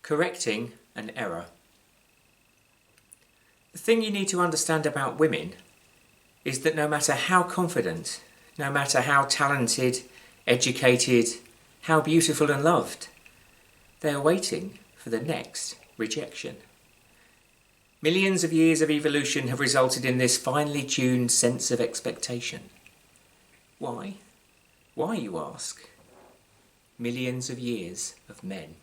Correcting an error. The thing you need to understand about women is that no matter how confident, no matter how talented, educated, how beautiful and loved, they are waiting for the next rejection. Millions of years of evolution have resulted in this finely tuned sense of expectation. Why? Why, you ask? Millions of years of men.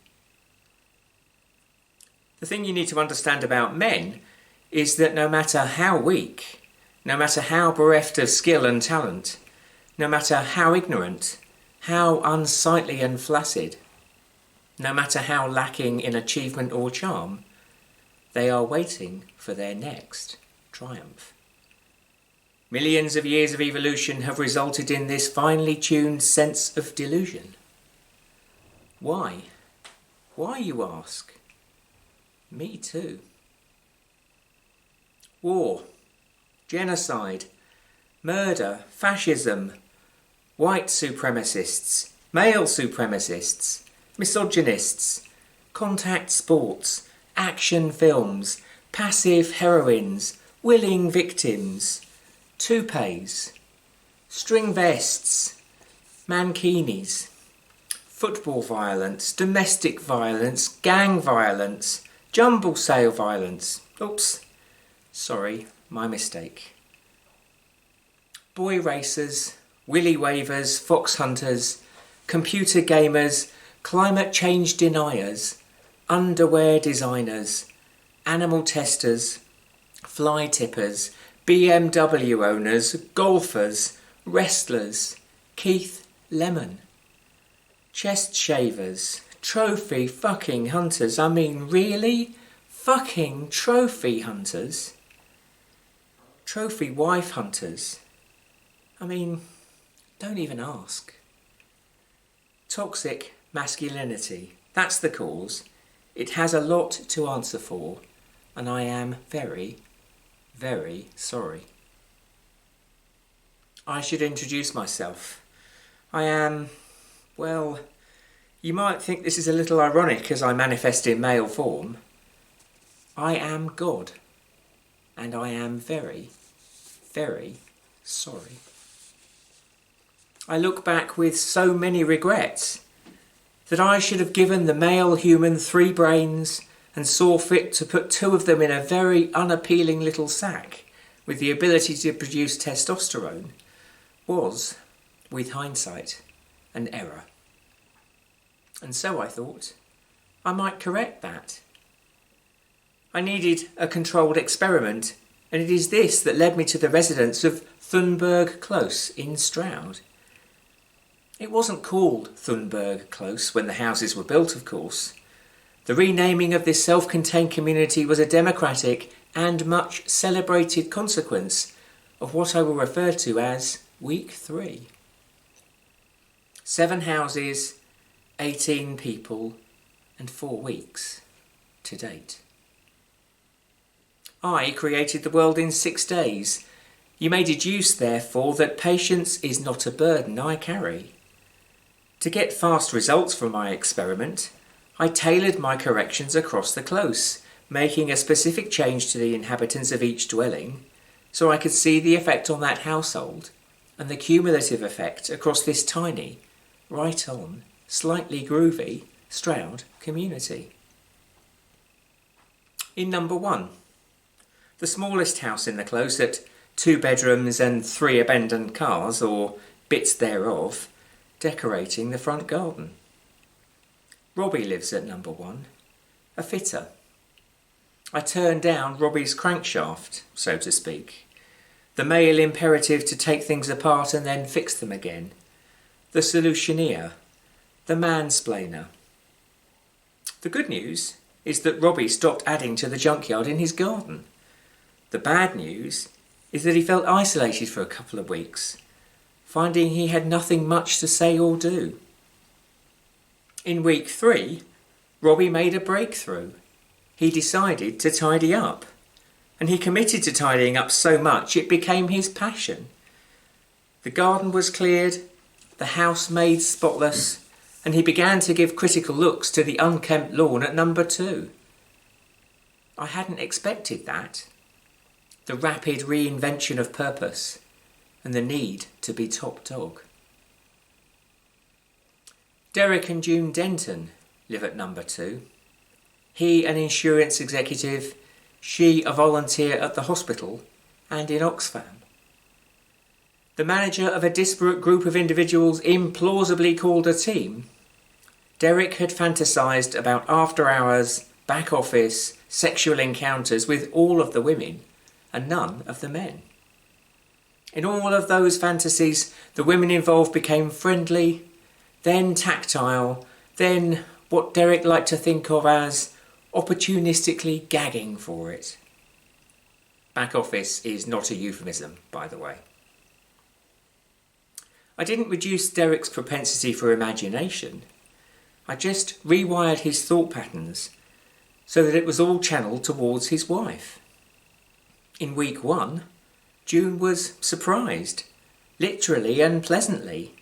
The thing you need to understand about men is that no matter how weak, no matter how bereft of skill and talent, no matter how ignorant, how unsightly and flaccid, no matter how lacking in achievement or charm, they are waiting for their next triumph. Millions of years of evolution have resulted in this finely tuned sense of delusion. Why? Why, you ask? Me too. War, genocide, murder, fascism, white supremacists, male supremacists, misogynists, contact sports, action films, passive heroines, willing victims, toupees, string vests, mankinis, football violence, domestic violence, gang violence, jumble sale violence. Oops, sorry, my mistake. Boy racers, willy wavers, fox hunters, computer gamers, climate change deniers, underwear designers, animal testers, fly tippers, BMW owners, golfers, wrestlers, Keith Lemon, chest shavers, trophy fucking hunters. I mean, really? Fucking trophy hunters? Trophy wife hunters? I mean, don't even ask. Toxic masculinity, that's the cause. It has a lot to answer for, and I am very, very sorry. I should introduce myself. I am, well, you might think this is a little ironic as I manifest in male form. I am God, and I am very, very sorry. I look back with so many regrets that I should have given the male human 3 brains and saw fit to put 2 of them in a very unappealing little sack with the ability to produce testosterone was, with hindsight, an error. And so I thought I might correct that. I needed a controlled experiment, and it is this that led me to the residence of Thunberg Close in Stroud. It wasn't called Thunberg Close when the houses were built, of course. The renaming of this self-contained community was a democratic and much celebrated consequence of what I will refer to as Week 3. 7 houses, 18 people, and 4 weeks to date. I created the world in 6 days. You may deduce, therefore, that patience is not a burden I carry. To get fast results from my experiment, I tailored my corrections across the close, making a specific change to the inhabitants of each dwelling, so I could see the effect on that household and the cumulative effect across this tiny, right on, slightly groovy Stroud community. In number 1, the smallest house in the close at 2 bedrooms and 3 abandoned cars, or bits thereof, decorating the front garden. Robbie lives at number 1, a fitter. I turned down Robbie's crankshaft, so to speak. The male imperative to take things apart and then fix them again. The solutioneer. The mansplainer. The good news is that Robbie stopped adding to the junkyard in his garden. The bad news is that he felt isolated for a couple of weeks, finding he had nothing much to say or do. In week 3, Robbie made a breakthrough. He decided to tidy up, and he committed to tidying up so much it became his passion. The garden was cleared, the house made spotless, and he began to give critical looks to the unkempt lawn at number 2. I hadn't expected that. The rapid reinvention of purpose and the need to be top dog. Derek and June Denton live at number 2. He an insurance executive, she a volunteer at the hospital and in Oxfam. The manager of a disparate group of individuals implausibly called a team, Derek had fantasised about after-hours, back office, sexual encounters with all of the women and none of the men. In all of those fantasies, the women involved became friendly, then tactile, then what Derek liked to think of as opportunistically gagging for it. Back office is not a euphemism, by the way. I didn't reduce Derek's propensity for imagination. I just rewired his thought patterns so that it was all channelled towards his wife. In week 1, June was surprised, literally and pleasantly.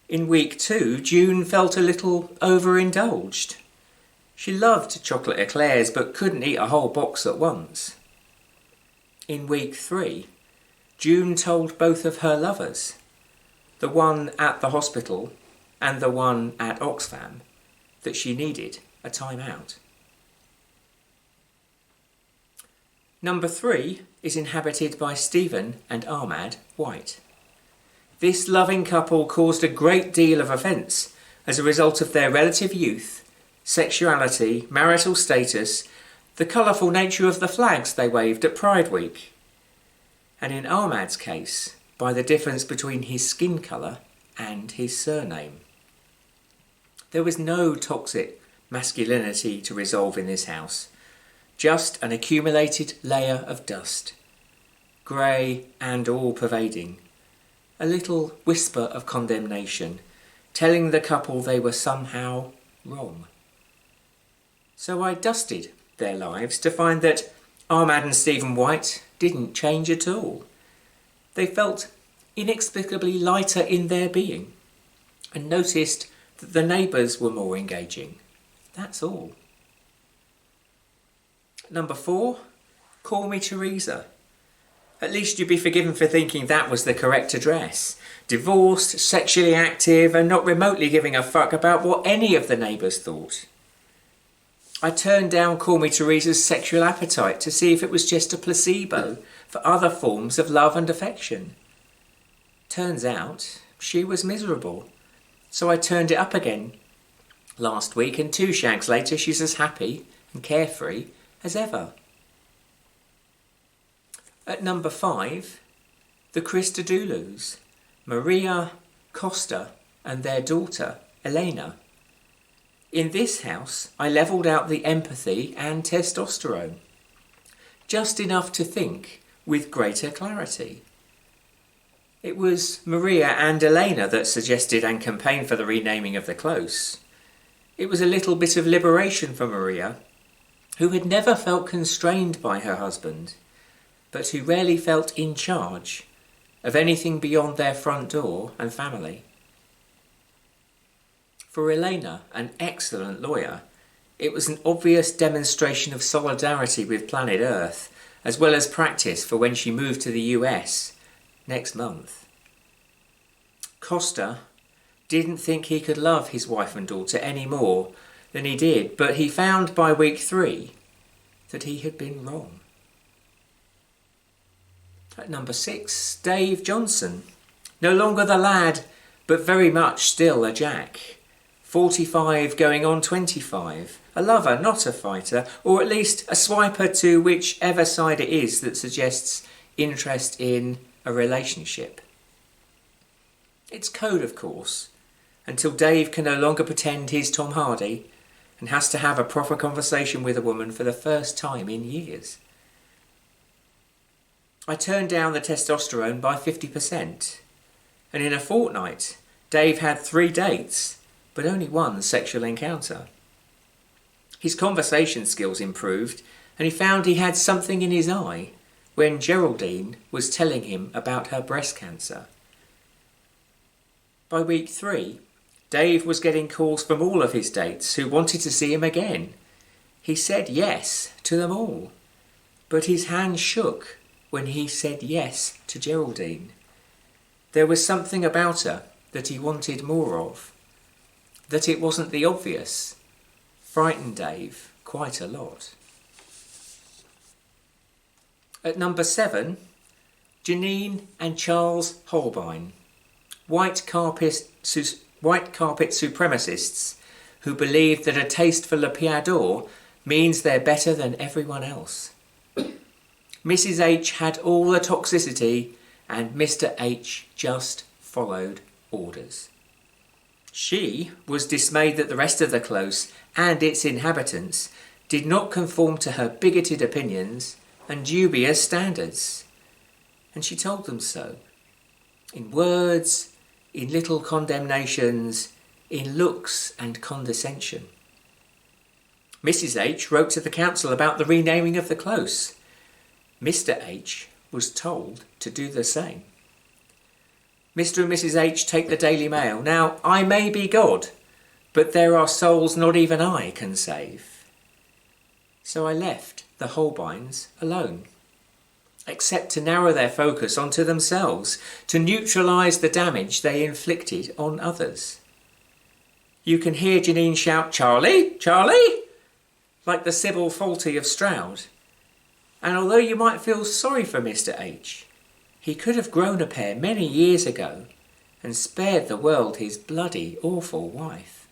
In week 2, June felt a little overindulged. She loved chocolate eclairs but couldn't eat a whole box at once. In week 3, June told both of her lovers, the one at the hospital and the one at Oxfam, that she needed a time out. Number 3 is inhabited by Stephen and Ahmad White. This loving couple caused a great deal of offence as a result of their relative youth, sexuality, marital status, the colourful nature of the flags they waved at Pride Week, and in Ahmad's case, by the difference between his skin colour and his surname. There was no toxic masculinity to resolve in this house, just an accumulated layer of dust, grey and all-pervading, a little whisper of condemnation, telling the couple they were somehow wrong. So I dusted their lives to find that Ahmad and Stephen White didn't change at all. They felt inexplicably lighter in their being and noticed that the neighbours were more engaging. That's all. Number 4, Call Me Teresa. At least you'd be forgiven for thinking that was the correct address. Divorced, sexually active, and not remotely giving a fuck about what any of the neighbours thought. I turned down Call Me Teresa's sexual appetite to see if it was just a placebo for other forms of love and affection. Turns out she was miserable, so I turned it up again last week, and 2 shags later she's as happy and carefree as ever. At number 5, the Christodoulos, Maria, Costa and their daughter Elena. In this house I levelled out the empathy and testosterone, just enough to think with greater clarity. It was Maria and Elena that suggested and campaigned for the renaming of the close. It was a little bit of liberation for Maria, who had never felt constrained by her husband, but who rarely felt in charge of anything beyond their front door and family. For Elena, an excellent lawyer, it was an obvious demonstration of solidarity with planet Earth, as well as practice for when she moved to the US next month. Costa didn't think he could love his wife and daughter any more than he did, but he found by week 3 that he had been wrong. At number 6, Dave Johnson. No longer the lad, but very much still a Jack. 45 going on 25. A lover, not a fighter, or at least a swiper to whichever side it is that suggests interest in a relationship. It's code, of course, until Dave can no longer pretend he's Tom Hardy and has to have a proper conversation with a woman for the first time in years. I turned down the testosterone by 50%, and in a fortnight, Dave had 3 dates, but only 1 sexual encounter. His conversation skills improved, and he found he had something in his eye when Geraldine was telling him about her breast cancer. By week 3, Dave was getting calls from all of his dates who wanted to see him again. He said yes to them all, but his hand shook when he said yes to Geraldine. There was something about her that he wanted more of. That it wasn't the obvious frightened Dave quite a lot. At number 7, Janine and Charles Holbein, white carpet supremacists who believe that a taste for Le Piador means they're better than everyone else. Mrs. H had all the toxicity and Mr. H just followed orders. She was dismayed that the rest of the close and its inhabitants did not conform to her bigoted opinions and dubious standards. And she told them so. In words, in little condemnations, in looks and condescension. Mrs. H wrote to the council about the renaming of the close. Mr. H was told to do the same. Mr. and Mrs. H take the Daily Mail. Now, I may be God, but there are souls not even I can save. So I left the Holbeins alone, except to narrow their focus onto themselves, to neutralise the damage they inflicted on others. You can hear Janine shout, "Charlie, Charlie!" like the Sybil Fawlty of Stroud. And although you might feel sorry for Mr. H, he could have grown a pair many years ago and spared the world his bloody, awful wife.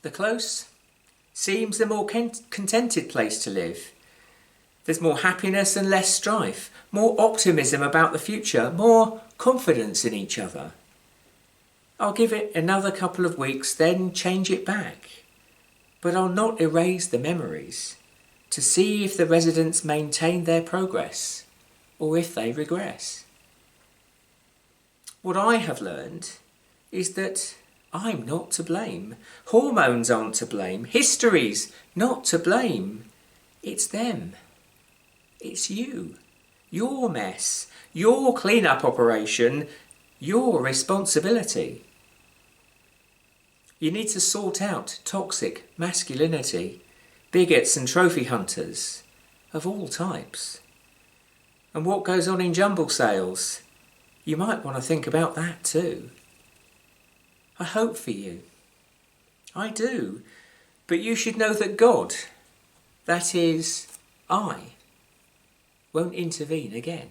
The close seems the more contented place to live. There's more happiness and less strife, more optimism about the future, more confidence in each other. I'll give it another couple of weeks, then change it back. But I'll not erase the memories to see if the residents maintain their progress or if they regress. What I have learned is that I'm not to blame. Hormones aren't to blame. History's not to blame. It's them. It's you. Your mess. Your clean-up operation. Your responsibility. You need to sort out toxic masculinity, bigots and trophy hunters of all types. And what goes on in jumble sales? You might want to think about that too. I hope for you. I do. But you should know that God, that is, I, won't intervene again.